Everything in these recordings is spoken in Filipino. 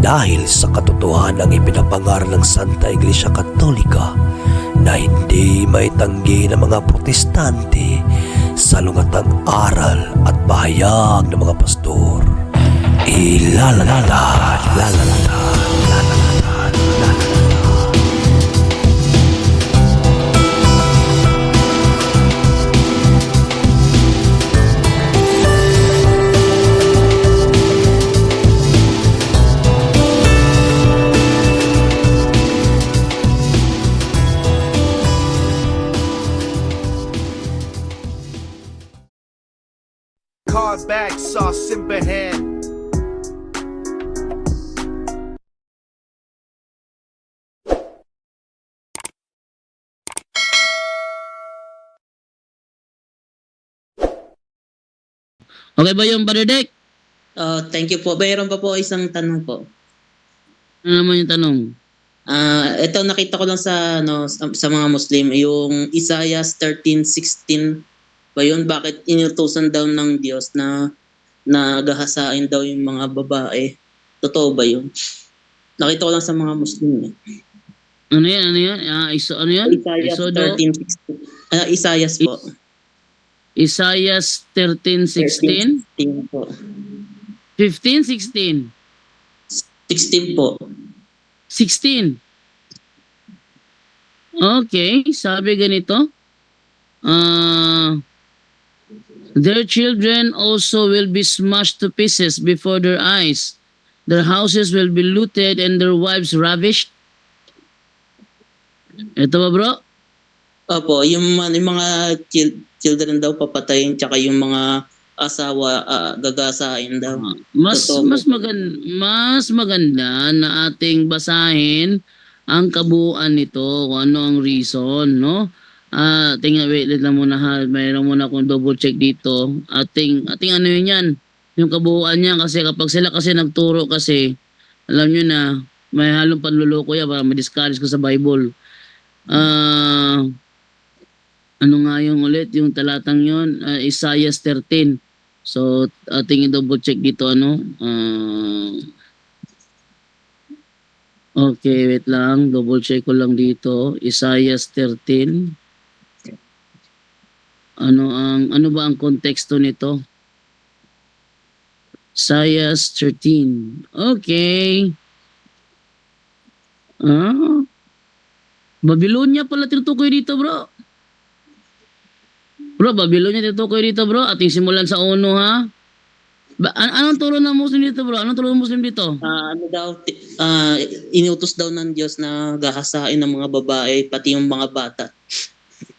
dahil sa katotohanang ipinapangaral ng Santa Iglesia Katolika na hindi maitanggi ng mga protestante sa lungatang aral at pahayag ng mga pastor. Ilalatad, lalatad, lalatad, lalatad. Card bag sauce in hand. Okay ba yung Brother Dek? Thank you po. Mayroon pa po isang tanong po. Ano naman yung tanong? Ito nakita ko lang sa mga Muslim, yung Isaiah 13:16 ba yun? Bakit inutusan daw ng Diyos na nagahasain daw yung mga babae? Totoo ba yun? Nakita ko lang sa mga Muslim. Ano yan? Ano yan? Ano yan? Isaiah 13:16. Isaiah po. Isaiah 13:16? 13:16 po. 15, 16? 16 po. 16. Okay, sabi ganito. Their children also will be smashed to pieces before their eyes. Their houses will be looted and their wives ravished. Ito ba bro? Opo, yung mga children daw papatayin, tsaka yung mga asawa gagasain daw. Mas Totoo. mas maganda na ating basahin ang kabuuan nito kung ano ang reason, no? Wait lang muna ha. Mayroon muna akong double check dito. Ating ano yun yan? Yung kabuuan niya kasi kapag sila kasi nagturo kasi, alam nyo na, may halong panluloko yan para ma-discourage ko sa Bible. Ano nga yung ulit? Yung talatang yun? Isaiah 13. So, ating double check dito ano? Okay, wait lang. Double check ko lang dito. Isaiah 13. Ano ba ang konteksto nito? Isaiah 13. Okay. Babylonia pala tinutukoy dito, bro. Bro, Babylonia tinutukoy dito, bro. Ating simulan sa uno, ha? Anong turo ng Muslim dito, bro? Anong turo ng Muslim dito? Inutos daw ng Diyos na gahasain ng mga babae, pati yung mga bata.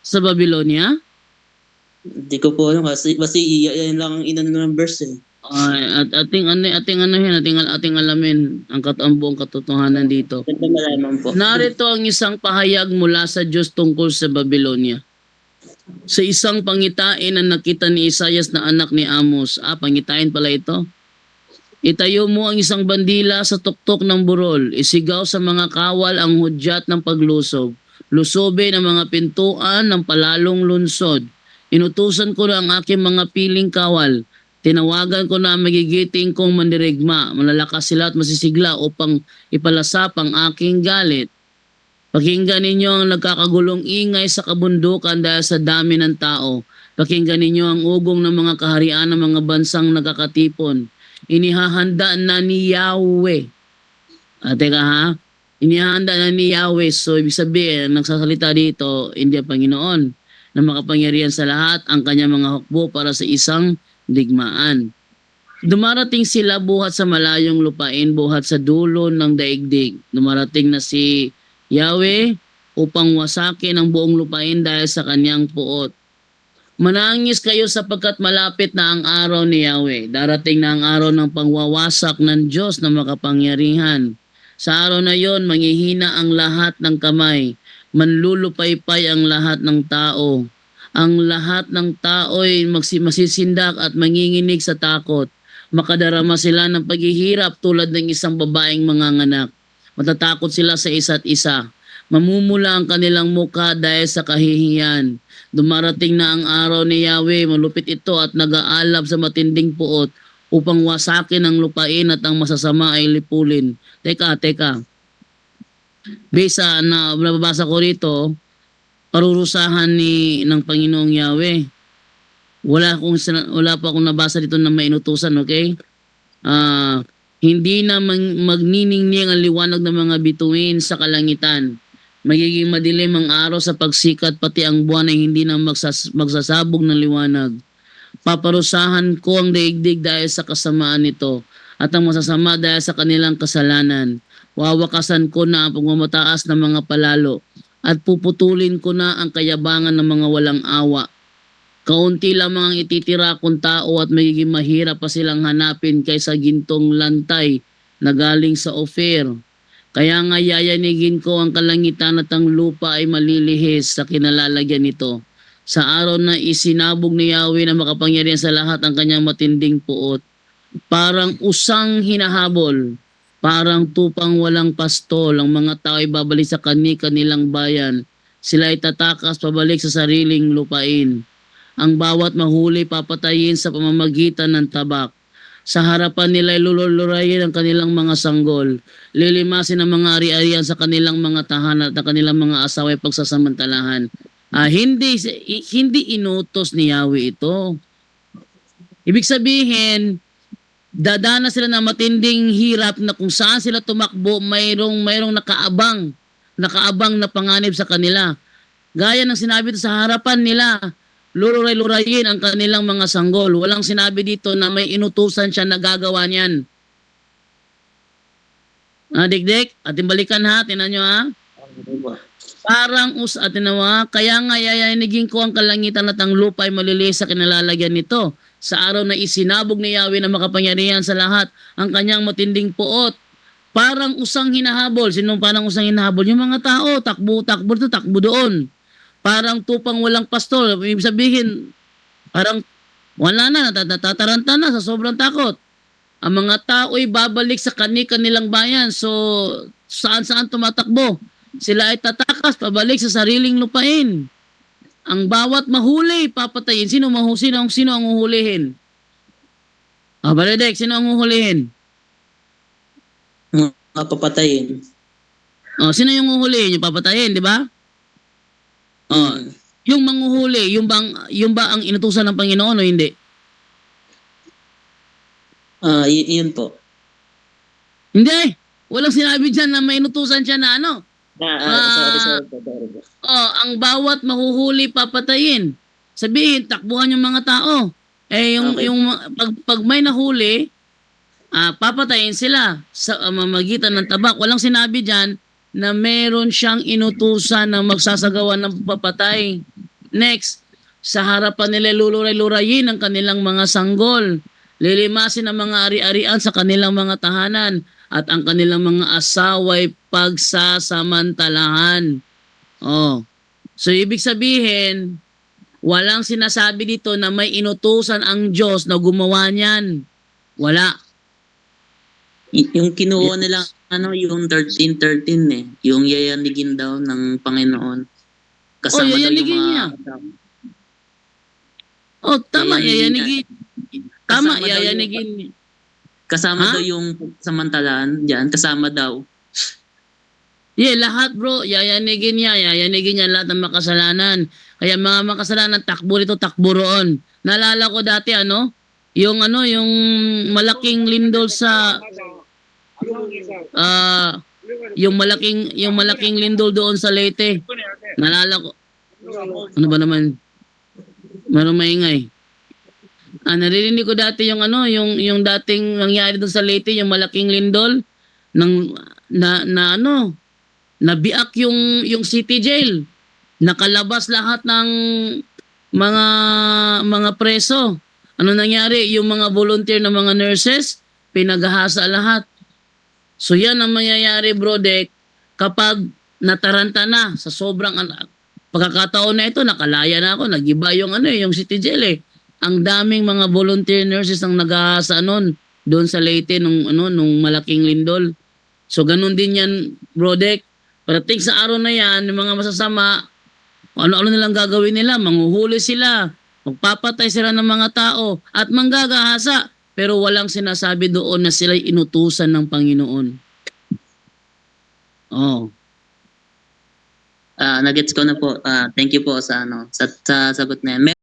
Sa Babylonia? Hindi ko po alam kasi yan lang ang inano ng verse eh. Ating alamin ang buong katotohanan dito. Ganda malaman po. Narito ang isang pahayag mula sa Diyos tungkol sa Babylonia. Sa isang pangitain na nakita ni Isaias na anak ni Amos. Pangitain pala ito. Itayo mo ang isang bandila sa tuktok ng burol. Isigaw sa mga kawal ang hudyat ng paglusob. Lusobin ang mga pintuan ng palalong lunsod. Inutusan ko na ang aking mga piling kawal. Tinawagan ko na ang magigiting kong mandirigma. Malalakas sila at masisigla upang ipalasap ang aking galit. Pakinggan ninyo ang nagkakagulong ingay sa kabundukan dahil sa dami ng tao. Pakinggan ninyo ang ugong ng mga kaharian ng mga bansang nagkakatipon. Inihahanda na ni Yahweh. Teka ha? Inihahanda na ni Yahweh. So ibig sabihin, nagsasalita dito, hindi ang Panginoon na makapangyarihan sa lahat ang kanyang mga hukbo para sa isang digmaan. Dumarating sila buhat sa malayong lupain, buhat sa dulo ng daigdig. Dumarating na si Yahweh upang wasakin ang buong lupain dahil sa kanyang puot. Manangis kayo sapagkat malapit na ang araw ni Yahweh. Darating na ang araw ng pangwawasak ng Diyos na makapangyarihan. Sa araw na yon, manghihina ang lahat ng kamay. Manlulupaypay ang lahat ng tao. Ang lahat ng tao ay masisindak at manginginig sa takot. Makadarama sila ng paghihirap tulad ng isang babaeng manganganak. Matatakot sila sa isa't isa. Mamumula ang kanilang mukha dahil sa kahihiyan. Dumarating na ang araw ni Yahweh, malupit ito at nag-aalab sa matinding puot upang wasakin ang lupain at ang masasama ay lipulin. Teka. Based sa nababasa ko rito, parurusahan ng Panginoong Yahweh. Wala pa akong nabasa dito na mainutusan, okay? Hindi na magniningning ang liwanag ng mga bituin sa kalangitan. Magiging madilim ang araw sa pagsikat, pati ang buwan ay hindi na magsasabog ng liwanag. Paparusahan ko ang daigdig dahil sa kasamaan nito, at ang masasama dahil sa kanilang kasalanan. Wawakasan ko na ang pagmamataas ng mga palalo, at puputulin ko na ang kayabangan ng mga walang awa. Kaunti lamang ang ititira kong tao at magiging mahirap pa silang hanapin kaysa gintong lantay na galing sa Ophir. Kaya nga yayanigin ko ang kalangitan at ang lupa ay malilihis sa kinalalagyan nito. Sa araw na isinabog ni Yahweh na makapangyarihan sa lahat ang kanyang matinding puot. Parang usang hinahabol, parang tupang walang pastol, ang mga tao ay babalik sa kanilang bayan. Sila ay tatakas pabalik sa sariling lupain. Ang bawat mahuli papatayin sa pamamagitan ng tabak. Sa harapan nila ay lulurayin ang kanilang mga sanggol. Lilimasin ang mga ari-arian sa kanilang mga tahanan at ang kanilang mga asawa ay pagsasamantalahan. Hindi inutos ni Yahweh ito. Ibig sabihin, dadana sila ng matinding hirap na kung saan sila tumakbo, mayroong nakaabang na panganib sa kanila. Gaya ng sinabi ito sa harapan nila, luray-lurayin ang kanilang mga sanggol. Walang sinabi dito na may inutusan siya na gagawa niyan. Dikdik, ating balikan ha, tinan nyo ha. Parang kaya nga yayanigin ko ang kalangitan at ang lupa ay maliliis sa kinalalagyan nito. Sa araw na isinabog ni Yahweh na makapangyarihan sa lahat ang kanyang matinding puot. Parang usang hinahabol. Sinong parang usang hinahabol? Yung mga tao, takbo doon. Parang tupang walang pastol. Ibig sabihin, parang wala na, natataranta na sa sobrang takot. Ang mga tao ay babalik sa kanilang bayan. So, saan-saan tumatakbo? Sila ay tatakas, pabalik sa sariling lupain. Ang bawat mahuli, papatayin. Sino ang uhulihin? Baledek, sino ang uhulihin? Papatayin. Sino yung uhulihin? Yung papatayin, di ba? Yung manghuhuli, yung ba ang inutusan ng Panginoon o hindi? Yun po. Hindi. Walang sinabi diyan na may inutusan siya na ano. Sorry. Ang bawat mahuhuli papatayin. Sabihin, takbuhan yung mga tao. Pag may nahuli, papatayin sila sa mamagitan ng tabak. Walang sinabi diyan na meron siyang inutusan na magsasagawa ng papatay. Next, sa harapan nila luluray-lurayin ang kanilang mga sanggol. Lilimasin ang mga ari-arian sa kanilang mga tahanan at ang kanilang mga asawa'y pagsasamantalahan. So ibig sabihin, walang sinasabi dito na may inutusan ang Diyos na gumawa niyan. Wala. Yung kinuha nila yung 13:13 yung yayanigin daw ng Panginoon. Kasama daw yung mga tama, yayanigin. Tama, yayanigin. Kasama daw yung samantalaan diyan, kasama daw. Lahat bro, yayanigin niya lahat ng makasalanan. Kaya mga makasalanan, takbo rito, takbo roon. Naalala ko dati yung malaking lindol sa yung malaking lindol doon sa Leyte. Nalala ko. Ano ba naman? Merong maingay. Naririnig ko dati yung dating nangyari doon sa Leyte, yung malaking lindol nabiak yung city jail. Nakalabas lahat ng mga preso. Ano nangyari? Yung mga volunteer na mga nurses, pinaghahasa lahat. So yan ang mangyayari, Brodek, kapag nataranta na sa sobrang pagkakataon na ito, nakalaya na ako, nagiba yung yung city jail eh. Ang daming mga volunteer nurses ang naghahasa doon sa Leyte nung malaking lindol. So ganun din yan, Brodek. Parating sa araw na yan, yung mga masasama, ano-ano nilang gagawin nila, manghuhuli sila, magpapatay sila ng mga tao, at manggagahasa. pero walang sinasabi doon na sila'y inutusan ng Panginoon. Oh. Nagets ko na po. Thank you po sa sa sagot na yan.